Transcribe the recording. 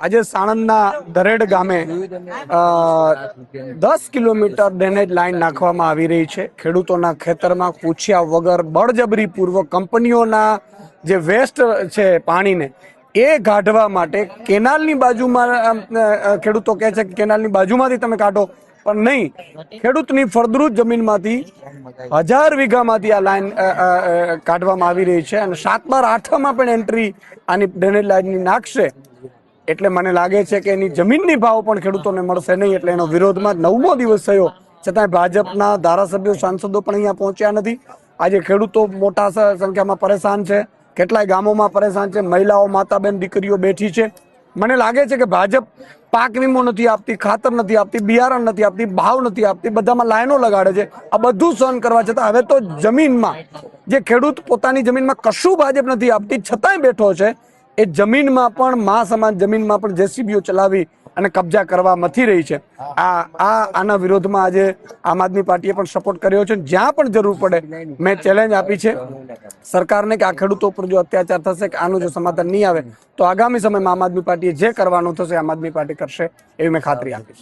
આજે સાણંદના દરેડ ગામે 10 kilometre drainage line નાખવામાં આવી રહી છે। ખેડૂતોના ખેતરમાં પૂછ્યા વગર બળજબરીપૂર્વક કંપનીઓના જે વેસ્ટ છે પાણીને એ કાઢવા માટે કેનાલની બાજુમાં ખેડૂતો કહે છે કે કેનાલની બાજુમાંથી તમે કાઢો, પણ નહીં, ખેડૂતની ફળદ્રુપ જમીનમાંથી 1000 વીઘામાંથી આ લાઈન કાઢવામાં આવી રહી છે અને 7/8માં પણ એન્ટ્રી આની ડ્રેનેજ લાઈનની નાખશે એટલે મને લાગે છે કે એની જમીનની ભાવ પણ ખેડૂતોને મળશે નહીં। એટલે એનો વિરોધમાં 9મો દિવસ થયો છતાં ભાજપના ધારાસભ્યો સાંસદો પણ અહીંયા પહોંચ્યા નથી। આજે ખેડૂતો મોટા સંખ્યામાં પરેશાન છે, કેટલાય ગામોમાં પરેશાન છે, મહિલાઓ, માતાબેન, દીકરીઓ બેઠી છે। મને લાગે છે કે ભાજપ પાક વીમો નથી આપતી, ખાતર નથી આપતી, બિયારણ નથી આપતી, ભાવ નથી આપતી, બધામાં લાઈનો લગાડે છે। આ બધું સહન કરવા છતાં હવે તો જમીનમાં જે ખેડૂત પોતાની જમીનમાં કશું ભાજપ નથી આપતી છતાંય બેઠો છે, એ જમીનમાં પણ મા સમાન જમીનમાં પણ જેસીબીઓ ચલાવી અને કબજા કરવા મથી રહી છે। આના વિરોધમાં આજે આમ આદમી પાર્ટીએ પણ સપોર્ટ કર્યો છે। જ્યાં પણ જરૂર પડે મેં ચેલેન્જ આપી છે સરકારને કે આ ખેડૂતો પર જો અત્યાચાર થશે કે આનું જો સમાધાન નહીં આવે તો આગામી સમયમાં આમ આદમી પાર્ટીએ જે કરવાનું થશે આમ આદમી પાર્ટી કરશે એવી મેં ખાતરી આપી છે।